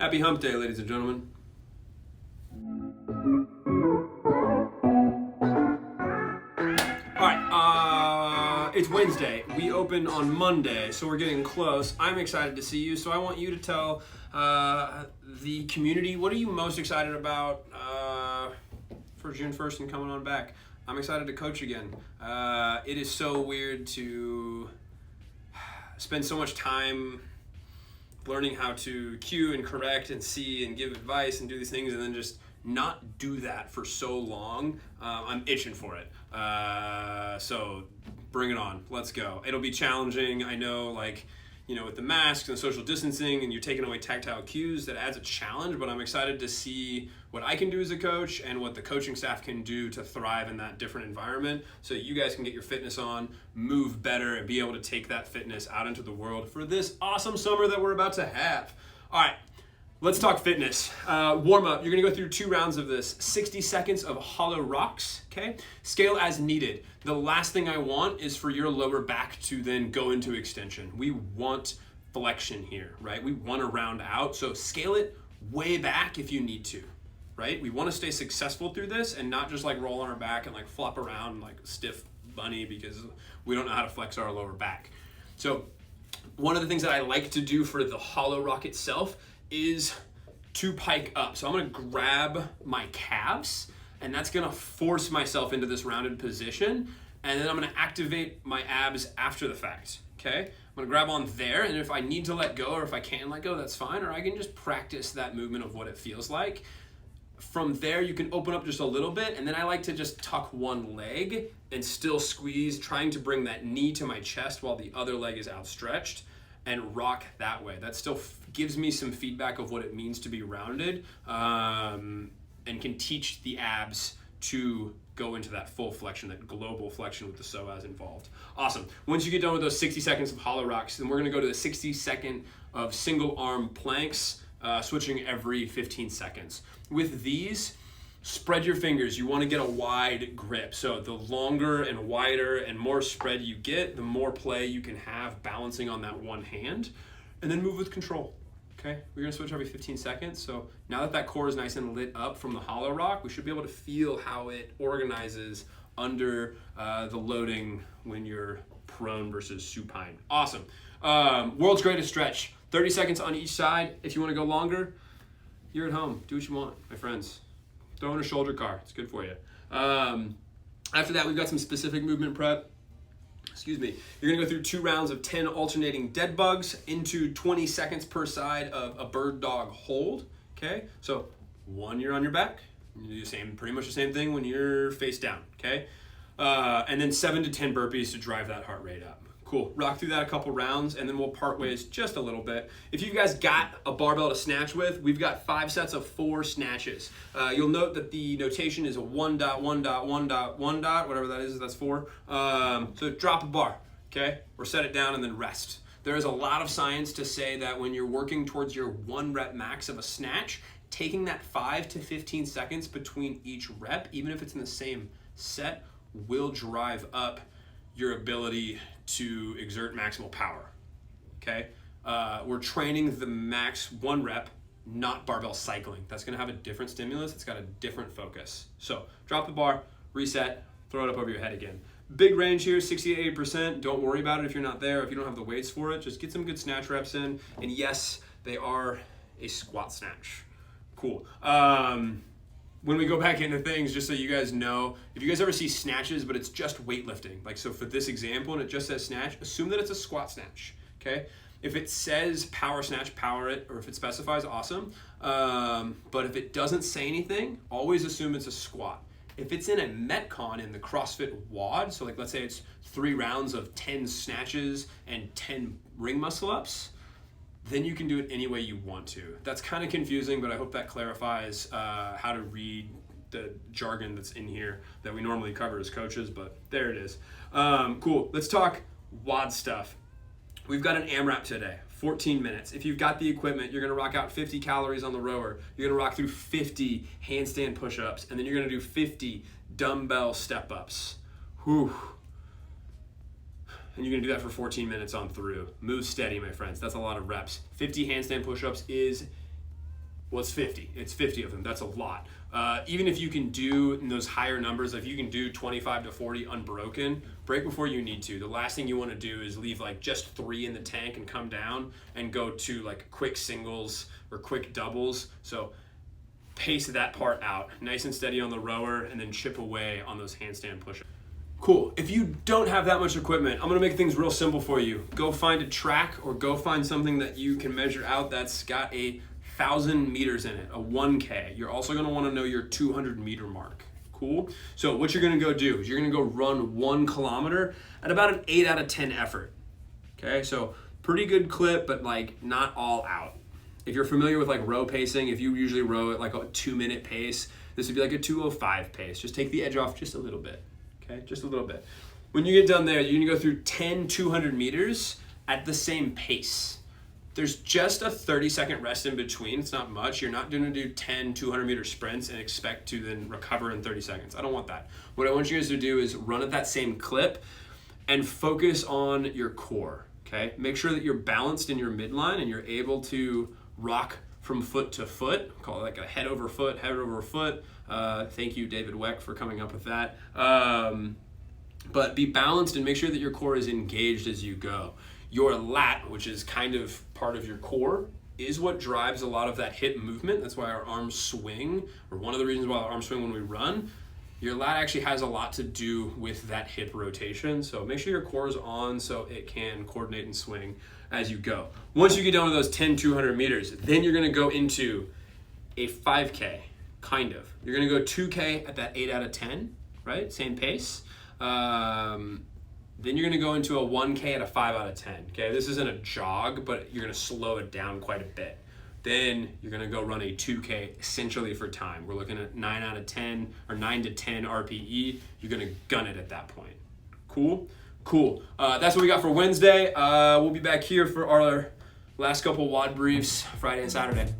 Happy hump day, ladies and gentlemen. All right, it's Wednesday. We open on Monday, so we're getting close. I'm excited to see you, so I want you to tell the community, what are you most excited about for June 1st and coming on back? I'm excited to coach again. It is so weird to spend so much time learning how to cue and correct and see and give advice and do these things and then just not do that for so long. I'm itching for it. So bring it on. Let's go. It'll be challenging. I know, with the masks and social distancing and you're taking away tactile cues, that adds a challenge, but I'm excited to see what I can do as a coach and what the coaching staff can do to thrive in that different environment so you guys can get your fitness on, move better, and be able to take that fitness out into the world for this awesome summer that we're about to have. All right, let's talk fitness. Warm up, you're gonna go through 2 rounds of this. 60 seconds of hollow rocks, okay? Scale as needed. The last thing I want is for your lower back to then go into extension. We want flexion here, right? We want to round out, so scale it way back if you need to, right? We want to stay successful through this and not just roll on our back and flop around like a stiff bunny because we don't know how to flex our lower back. So one of the things that I like to do for the hollow rock itself is to pike up. So I'm gonna grab my calves and that's gonna force myself into this rounded position. And then I'm gonna activate my abs after the fact, okay? I'm gonna grab on there, and if I need to let go or if I can let go, that's fine, or I can just practice that movement of what it feels like. From there, you can open up just a little bit, and then I like to just tuck one leg and still squeeze, trying to bring that knee to my chest while the other leg is outstretched, and rock that way. That still gives me some feedback of what it means to be rounded, and can teach the abs to go into that full flexion, that global flexion with the psoas involved. Awesome. Once you get done with those 60 seconds of hollow rocks, then we're gonna go to the 60-second of single arm planks, switching every 15 seconds. With these, spread your fingers. You wanna get a wide grip. So the longer and wider and more spread you get, the more play you can have balancing on that one hand, and then move with control. Okay, we're gonna switch every 15 seconds. So now that core is nice and lit up from the hollow rock, we should be able to feel how it organizes under the loading when you're prone versus supine. Awesome. World's greatest stretch. 30 seconds on each side. If you wanna go longer, you're at home. Do what you want, my friends. Throw in a shoulder car, it's good for you. After that, we've got some specific movement prep. You're gonna go through 2 rounds of 10 alternating dead bugs into 20 seconds per side of a bird dog hold, okay? So 1, you're on your back. You do pretty much the same thing when you're face down, okay? And then 7 to 10 burpees to drive that heart rate up. Cool, rock through that a couple rounds and then we'll part ways just a little bit. If you guys got a barbell to snatch with, we've got 5 sets of 4 snatches. You'll note that the notation is a 1.1.1.1. Whatever that is, that's 4. So drop a bar, okay? Or set it down and then rest. There is a lot of science to say that when you're working towards your 1 rep max of a snatch, taking that 5 to 15 seconds between each rep, even if it's in the same set, will drive up your ability to exert maximal power, okay? We're training the max 1 rep, not barbell cycling. That's gonna have a different stimulus, it's got a different focus. So drop the bar, reset, throw it up over your head again. Big range here, 60 to 80%. Don't worry about it if you're not there, if you don't have the weights for it, just get some good snatch reps in. And yes, they are a squat snatch. Cool. When we go back into things, just so you guys know, if you guys ever see snatches, but it's just weightlifting, so for this example, and it just says snatch, assume that it's a squat snatch, okay? If it says power snatch, power it, or if it specifies, awesome. But if it doesn't say anything, always assume it's a squat. If it's in a Metcon in the CrossFit WOD, so let's say it's 3 rounds of 10 snatches and 10 ring muscle ups, then you can do it any way you want to. That's kind of confusing, but I hope that clarifies how to read the jargon that's in here that we normally cover as coaches, but there it is. Cool, let's talk WOD stuff. We've got an AMRAP today, 14 minutes. If you've got the equipment, you're gonna rock out 50 calories on the rower. You're gonna rock through 50 handstand push-ups, and then you're gonna do 50 dumbbell step-ups. Whew. And you're gonna do that for 14 minutes on through. Move steady, my friends. That's a lot of reps. 50 handstand push-ups is Well, it's 50. It's 50 of them. That's a lot. Even if you can do in those higher numbers, if you can do 25 to 40 unbroken, break before you need to. The last thing you want to do is leave like just 3 in the tank and come down and go to like quick singles or quick doubles. So pace that part out, nice and steady on the rower, and then chip away on those handstand push-ups. Cool. If you don't have that much equipment, I'm gonna make things real simple for you. Go find a track or go find something that you can measure out that's got 1,000 meters in it, a 1K. You're also gonna wanna know your 200 meter mark. Cool? So what you're gonna go do is you're gonna go run 1 kilometer at about an 8 out of 10 effort. Okay, so pretty good clip, but like not all out. If you're familiar with like row pacing, if you usually row at like a 2-minute pace, this would be like a 2:05 pace. Just take the edge off just a little bit. Okay, just a little bit. When you get done there, you're gonna go through 10 200 meters at the same pace. There's just a 30-second rest in between. It's not much. You're not gonna do 10 200-meter sprints and expect to then recover in 30 seconds. I don't want that. What I want you guys to do is run at that same clip and focus on your core, okay? Make sure that you're balanced in your midline and you're able to rock from foot to foot. Call it like a head over foot. Thank you, David Weck, for coming up with that. But be balanced and make sure that your core is engaged as you go. Your lat, which is kind of part of your core, is what drives a lot of that hip movement. That's why our arms swing, or one of the reasons why our arms swing when we run. Your lat actually has a lot to do with that hip rotation. So make sure your core is on so it can coordinate and swing as you go. Once you get down to those 10 200 meters, then you're gonna go into a 5K. Kind of. You're gonna go 2K at that 8 out of 10, right? Same pace. Then you're gonna go into a 1K at a 5 out of 10. Okay, this isn't a jog, but you're gonna slow it down quite a bit. Then you're gonna go run a 2K essentially for time. We're looking at 9 out of 10 or 9 to 10 RPE. You're gonna gun it at that point. Cool? Cool. That's what we got for Wednesday. We'll be back here for our last couple WOD briefs Friday and Saturday.